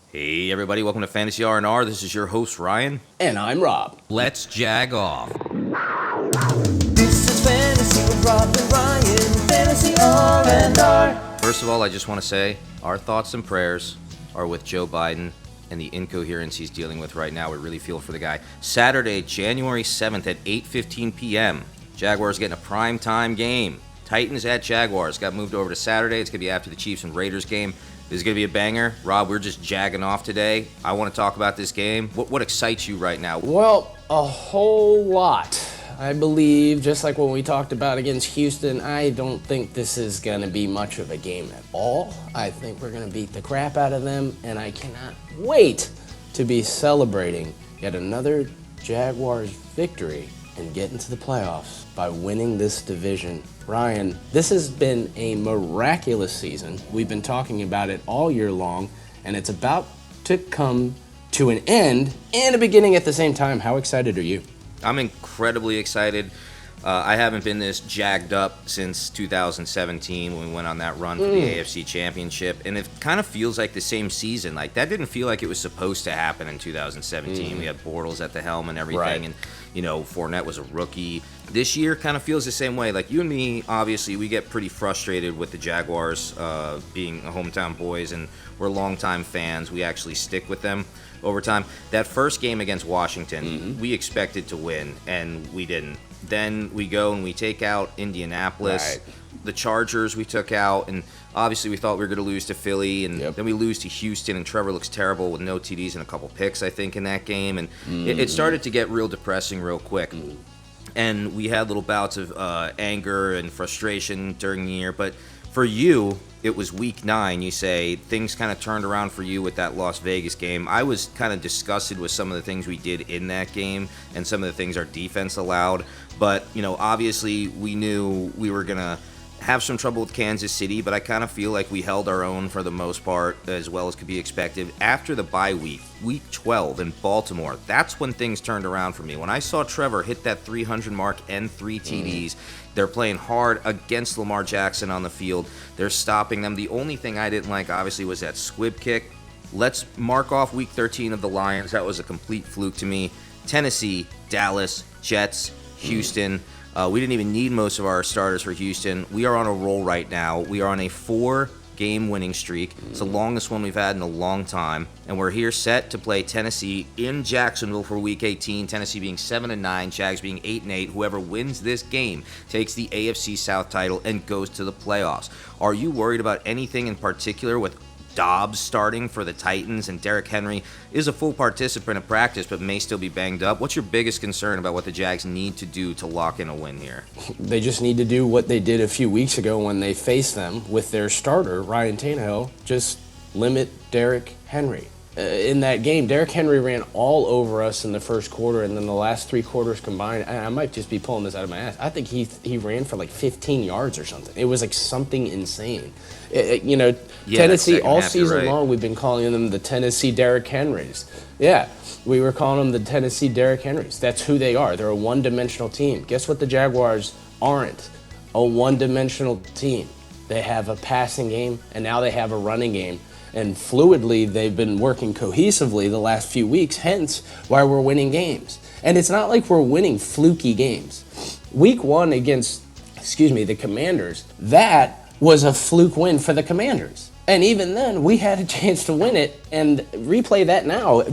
Hey everybody, welcome to Fantasy R&R. This is your host Ryan. And I'm Rob. Let's jag off. This is Fantasy with Rob and Ryan, Fantasy R&R. First of all, I just want to say our thoughts and prayers are with Joe Biden and the incoherence he's dealing with right now. We really feel for the guy. Saturday, January 7th at 8:15 p.m. Jaguars getting a prime time game. Titans at Jaguars. Got moved over to Saturday. It's going to be after the Chiefs and Raiders game. This is going to be a banger. Rob, we're just jagging off today. I want to talk about this game. What excites you right now? Well, a whole lot. I believe, just like when we talked about against Houston, I don't think this is going to be much of a game at all. I think we're going to beat the crap out of them, and I cannot wait to be celebrating yet another Jaguars victory and get into the playoffs by winning this division. Ryan, this has been a miraculous season. We've been talking about it all year long, and it's about to come to an end and a beginning at the same time. How excited are you? I'm incredibly excited. I haven't been this jagged up since 2017 when we went on that run for the AFC Championship, and it kind of feels like the same season. Like, that didn't feel like it was supposed to happen in 2017. We had Bortles at the helm and everything, Right. and, Fournette was a rookie. This year kind of feels the same way. Like, you and me, obviously, we get pretty frustrated with the Jaguars being hometown boys, and we're longtime fans. We actually stick with them over time. That first game against Washington, we expected to win, and we didn't. Then we go and we take out Indianapolis. Right. The Chargers we took out, and obviously we thought we were going to lose to Philly, and then we lose to Houston, and Trevor looks terrible with no TDs and a couple picks, I think, in that game. And it started to get real depressing real quick. And we had little bouts of anger and frustration during the year. But for you, it was week 9. You say things kind of turned around for you with that Las Vegas game. I was kind of disgusted with some of the things we did in that game and some of the things our defense allowed. But, obviously we knew we were going to have some trouble with Kansas City, but I kind of feel like we held our own for the most part, as well as could be expected. After the bye week, week 12 in Baltimore, that's when things turned around for me. When I saw Trevor hit that 300 mark and 3 TDs, they're playing hard against Lamar Jackson on the field. They're stopping them. The only thing I didn't like, obviously, was that squib kick. Let's mark off week 13 of the Lions. That was a complete fluke to me. Tennessee, Dallas, Jets, Houston. We didn't even need most of our starters for Houston. We are on a roll right now. We are on a 4-game winning streak. It's the longest one we've had in a long time. And we're here set to play Tennessee in Jacksonville for Week 18. Tennessee being 7-9, Jags being 8-8. Whoever wins this game takes the AFC South title and goes to the playoffs. Are you worried about anything in particular with Dobbs starting for the Titans, and Derrick Henry is a full participant at practice but may still be banged up? What's your biggest concern about what the Jags need to do to lock in a win here? They just need to do what they did a few weeks ago when they faced them with their starter, Ryan Tannehill. Just limit Derrick Henry. In that game, Derrick Henry ran all over us in the first quarter, and then the last 3 quarters combined, I might just be pulling this out of my ass, I think he ran for like 15 yards or something. It was like something insane. Tennessee, all season long, we've been calling them the Tennessee Derrick Henrys. Yeah, we were calling them the Tennessee Derrick Henrys. That's who they are. They're a one-dimensional team. Guess what the Jaguars aren't? A one-dimensional team. They have a passing game, and now they have a running game. And fluidly, they've been working cohesively the last few weeks, hence why we're winning games. And it's not like we're winning fluky games. Week 1 against, the Commanders, that was a fluke win for the Commanders. And even then, we had a chance to win it, and replay that now,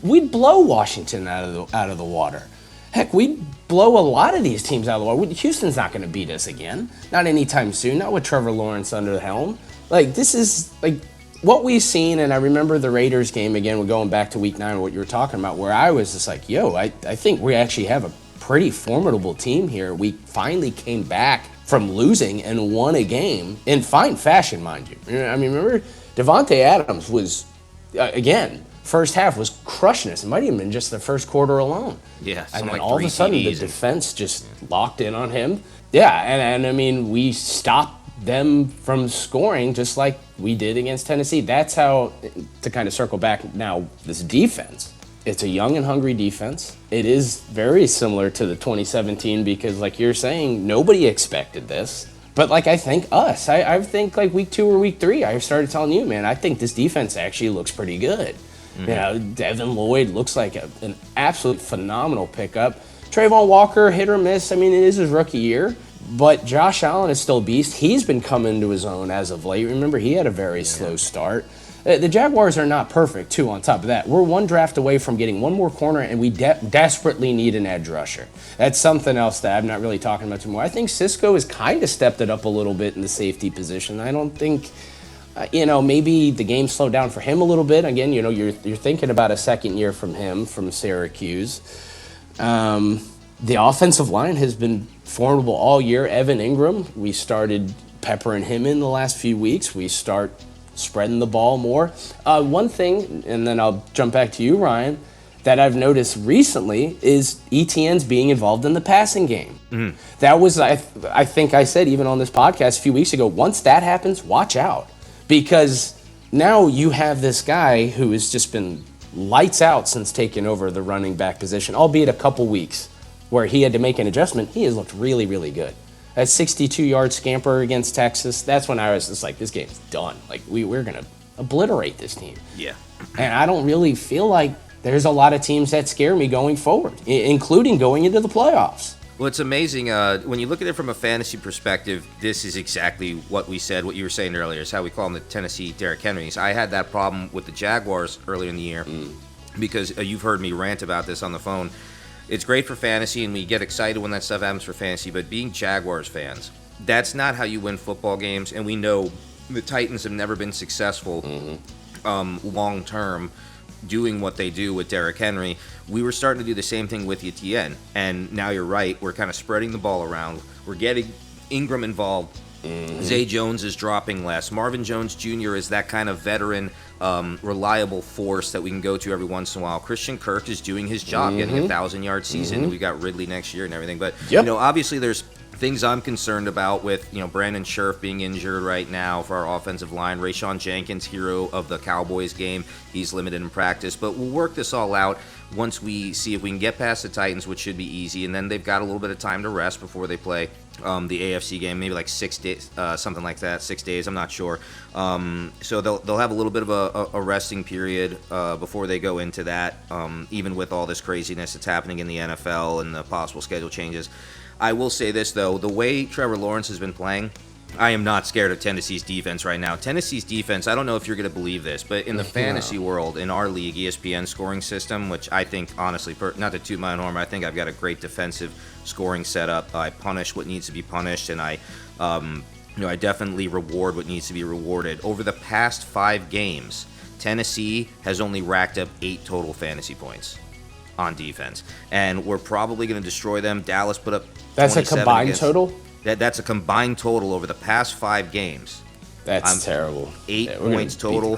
we'd blow Washington out of the water. Heck, we'd blow a lot of these teams out of the water. Houston's not going to beat us again. Not anytime soon, not with Trevor Lawrence under the helm. This is, what we've seen, and I remember the Raiders game again, we're going back to week 9, what you were talking about, where I was just like, I think we actually have a pretty formidable team here. We finally came back from losing and won a game in fine fashion, mind you. Remember, Devontae Adams was, again, first half was crushing us. It might even been just the first quarter alone. Yeah, and then all of a sudden, the defense just locked in on him. Yeah, and we stopped them from scoring just like we did against Tennessee. That's how, to kind of circle back now, this defense. It's a young and hungry defense. It is very similar to the 2017 because, like you're saying, nobody expected this. But like I think I think like week 2 or week 3, I started telling you, man, I think this defense actually looks pretty good. You know, Devin Lloyd looks like an absolute phenomenal pickup. Trayvon Walker, hit or miss. I mean, it is his rookie year. But Josh Allen is still a beast. He's been coming to his own as of late. Remember, he had a very slow start. The Jaguars are not perfect, too, on top of that. We're one draft away from getting one more corner, and we desperately need an edge rusher. That's something else that I'm not really talking about too much. I think Cisco has kind of stepped it up a little bit in the safety position. I don't think, maybe the game slowed down for him a little bit. Again, you're thinking about a second year from him, from Syracuse. The offensive line has been formidable all year. Evan Ingram, we started peppering him in the last few weeks. We start spreading the ball more. One thing, and then I'll jump back to you, Ryan, that I've noticed recently is ETN's being involved in the passing game. That was, I think I said even on this podcast a few weeks ago, once that happens, watch out. Because now you have this guy who has just been lights out since taking over the running back position, albeit a couple weeks where he had to make an adjustment. He has looked really, really good. That 62-yard scamper against Texas, that's when I was just like, this game's done. Like, we're going to obliterate this team. Yeah. And I don't really feel like there's a lot of teams that scare me going forward, including going into the playoffs. Well, it's amazing. When you look at it from a fantasy perspective, this is exactly what we said, what you were saying earlier, is how we call them the Tennessee Derrick Henrys. I had that problem with the Jaguars earlier in the year because you've heard me rant about this on the phone. It's great for fantasy, and we get excited when that stuff happens for fantasy, but being Jaguars fans, that's not how you win football games, and we know the Titans have never been successful long-term doing what they do with Derrick Henry. We were starting to do the same thing with Etienne, and now you're right. We're kind of spreading the ball around. We're getting Ingram involved. Zay Jones is dropping less. Marvin Jones Jr. is that kind of veteran, reliable force that we can go to every once in a while. Christian Kirk is doing his job, getting a 1,000-yard season. We got Ridley next year and everything. But, obviously there's things I'm concerned about with, Brandon Scherf being injured right now for our offensive line. Rayshawn Jenkins, hero of the Cowboys game, he's limited in practice. But we'll work this all out once we see if we can get past the Titans, which should be easy. And then they've got a little bit of time to rest before they play the AFC game, maybe like 6 days, something like that, 6 days, I'm not sure. So they'll have a little bit of a resting period before they go into that, even with all this craziness that's happening in the NFL and the possible schedule changes. I will say this, though. The way Trevor Lawrence has been playing, I am not scared of Tennessee's defense right now. Tennessee's defense, I don't know if you're going to believe this, but in the fantasy world, in our league, ESPN scoring system, which I think, honestly, not to toot my own horn, I think I've got a great defensive scoring setup. I punish what needs to be punished, and I definitely reward what needs to be rewarded. Over the past 5 games, Tennessee has only racked up 8 total fantasy points on defense, and we're probably going to destroy them. Dallas put up That's a combined total? That's a combined total over the past 5 games. That's terrible. 8 points total.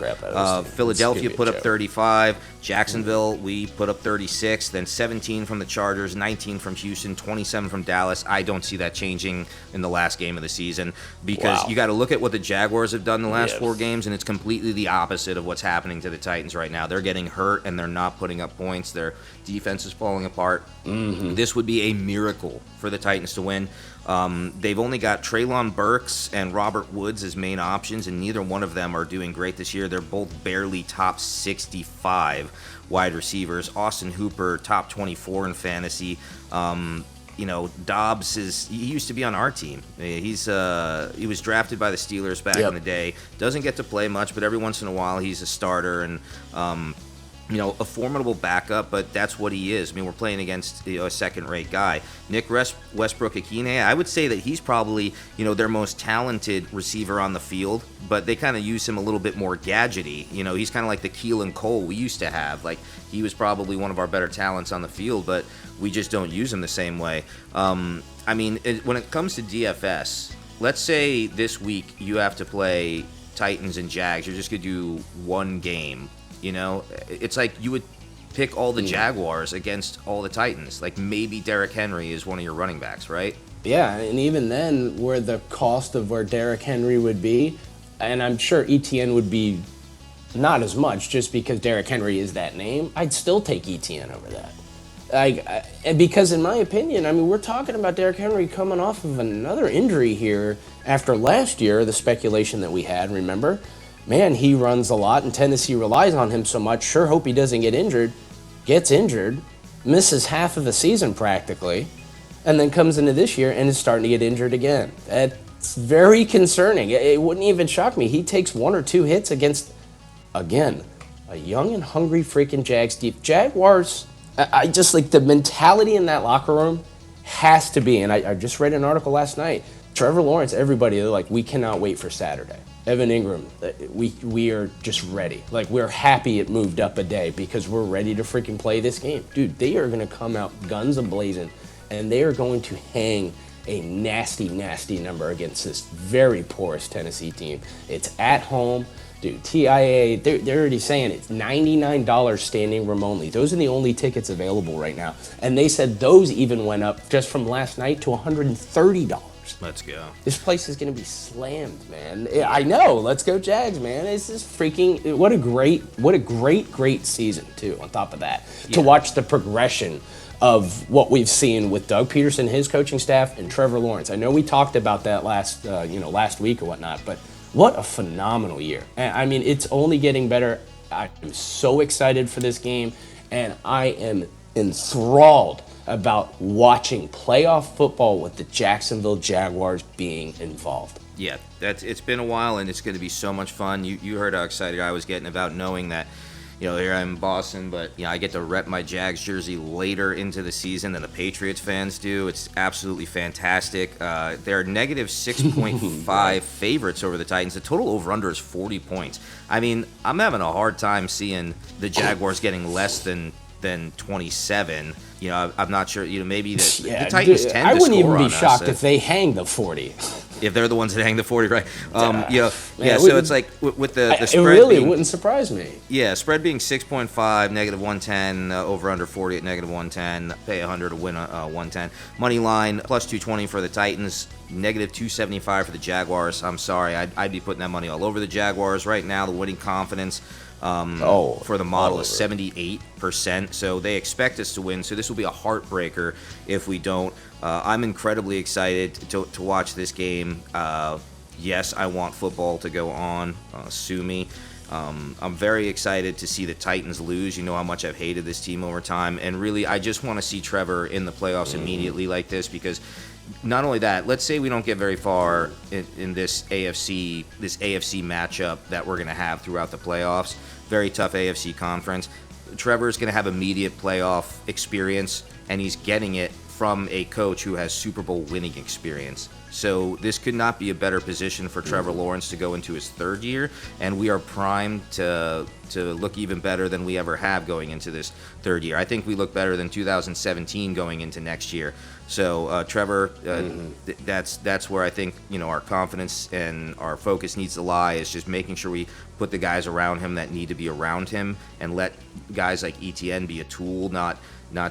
Philadelphia put up 35. Jacksonville, we put up 36. Then 17 from the Chargers, 19 from Houston, 27 from Dallas. I don't see that changing in the last game of the season because you got to look at what the Jaguars have done the last 4 games, and it's completely the opposite of what's happening to the Titans right now. They're getting hurt, and they're not putting up points. Their defense is falling apart. This would be a miracle for the Titans to win. They've only got Treylon Burks and Robert Woods as main options, and neither one of them are doing great this year. They're both barely top 65 wide receivers. Austin Hooper, top 24 in fantasy. Dobbs he used to be on our team. He was drafted by the Steelers back in the day. Doesn't get to play much, but every once in a while he's a starter and a formidable backup, but that's what he is. I mean, we're playing against a second-rate guy. Nick Westbrook-Akine, I would say that he's probably, their most talented receiver on the field, but they kind of use him a little bit more gadgety. He's kind of like the Keelan Cole we used to have. Like, he was probably one of our better talents on the field, but we just don't use him the same way. When it comes to DFS, let's say this week you have to play Titans and Jags. You're just going to do one game. It's like you would pick all the Jaguars against all the Titans. Like maybe Derrick Henry is one of your running backs, right? Yeah, and even then, where the cost of where Derrick Henry would be, and I'm sure ETN would be not as much just because Derrick Henry is that name, I'd still take ETN over that. And because in my opinion, I mean, we're talking about Derrick Henry coming off of another injury here after last year, the speculation that we had, remember? Man, he runs a lot, and Tennessee relies on him so much. Sure hope he doesn't get injured. Gets injured, misses half of the season practically, and then comes into this year and is starting to get injured again. That's very concerning. It wouldn't even shock me. He takes 1 or 2 hits against, again, a young and hungry freaking Jaguars. I just like the mentality in that locker room has to be, and I just read an article last night. Trevor Lawrence, everybody, they're like, we cannot wait for Saturday. Evan Ingram, we are just ready. Like, we're happy it moved up a day because we're ready to freaking play this game. Dude, they are going to come out guns a-blazing, and they are going to hang a nasty, nasty number against this very porous Tennessee team. It's at home. Dude, TIA, they're already saying it's $99 standing room only. Those are the only tickets available right now. And they said those even went up just from last night to $130. Let's go. This place is going to be slammed, man. I know. Let's go Jags, man. It's just freaking, what a great season, too, on top of that. Yeah. To watch the progression of what we've seen with Doug Peterson, his coaching staff, and Trevor Lawrence. I know we talked about that last week or whatnot, but what a phenomenal year. And I mean, it's only getting better. I'm so excited for this game, and I am enthralled about watching playoff football with the Jacksonville Jaguars being involved. Yeah, it's been a while, and it's going to be so much fun. You heard how excited I was getting about knowing that, here I'm in Boston, but I get to rep my Jags jersey later into the season than the Patriots fans do. It's absolutely fantastic. They're negative 6.5 favorites over the Titans. The total over-under is 40 points. I mean, I'm having a hard time seeing the Jaguars getting less than 27. I'm not sure. Maybe the Titans tend to score on us. I wouldn't even be shocked if they hang the 40. If they're the ones that hang the 40, right? So it's like with the spread. It really wouldn't surprise me. Yeah, spread being 6.5, negative 110, over under 40 at negative 110, pay 100 to win 110. Money line plus 220 for the Titans, negative 275 for the Jaguars. I'm sorry, I'd be putting that money all over the Jaguars right now. The winning confidence for the model is 78%, so they expect us to win. So this will be a heartbreaker if we don't. I'm incredibly excited to watch this game. Yes, I want football to go on. Sue me. I'm very excited to see the Titans lose. You know how much I've hated this team over time, and really, I just want to see Trevor in the playoffs immediately like this, because not only that, let's say we don't get very far in this AFC matchup that we're going to have throughout the playoffs. Very tough AFC conference. Trevor's going to have immediate playoff experience, and he's getting it from a coach who has Super Bowl winning experience. So this could not be a better position for Trevor Lawrence to go into his third year, and we are primed to look even better than we ever have going into this third year. I think we look better than 2017 going into next year. So Trevor, that's where I think our confidence and our focus needs to lie, is just making sure we put the guys around him that need to be around him, and let guys like ETN be a tool, not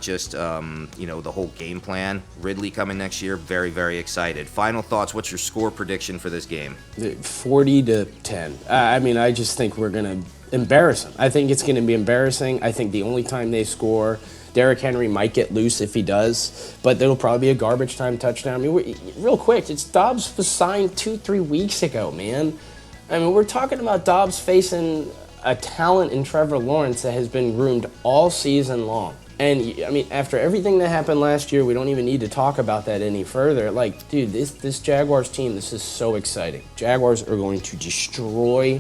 just the whole game plan. Ridley coming next year, very, very excited. Final thoughts, what's your score prediction for this game? 40-10. I just think we're going to embarrass them. I think it's going to be embarrassing. I think the only time they score, Derrick Henry might get loose if he does, but it'll probably be a garbage time touchdown. Real quick, Dobbs was signed 2-3 weeks ago, man. We're talking about Dobbs facing a talent in Trevor Lawrence that has been groomed all season long. And, after everything that happened last year, we don't even need to talk about that any further. Dude, this Jaguars team, this is so exciting. Jaguars are going to destroy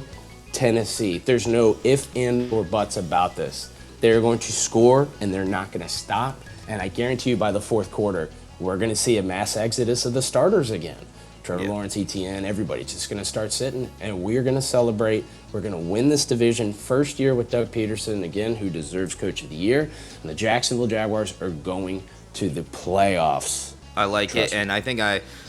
Tennessee. There's no ifs, and, or buts about this. They're going to score, and they're not going to stop. And I guarantee you by the fourth quarter, we're going to see a mass exodus of the starters again. Trevor Lawrence, ETN, everybody's just going to start sitting, and we're going to celebrate. We're going to win this division first year with Doug Peterson, again, who deserves Coach of the Year. And the Jacksonville Jaguars are going to the playoffs. I like it, and I think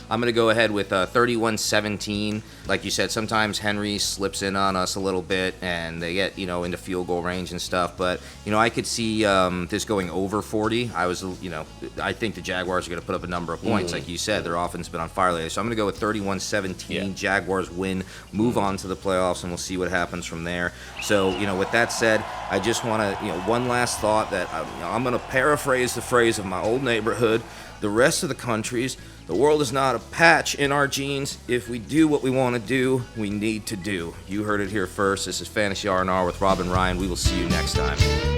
I'm going to go ahead with 31-17. Like you said, sometimes Henry slips in on us a little bit, and they get, into field goal range and stuff. But, I could see this going over 40. I think the Jaguars are going to put up a number of points. Like you said, their offense has been on fire lately. So I'm going to go with 31-17. Yeah. Jaguars win, move on to the playoffs, and we'll see what happens from there. So, with that said, I just want to, one last thought that I'm going to paraphrase the phrase of my old neighborhood. The rest of the countries, the world is not a patch in our genes. If we do what we want to do, we need to do. You heard it here first. This is Fantasy R&R with Rob and Ryan. We will see you next time.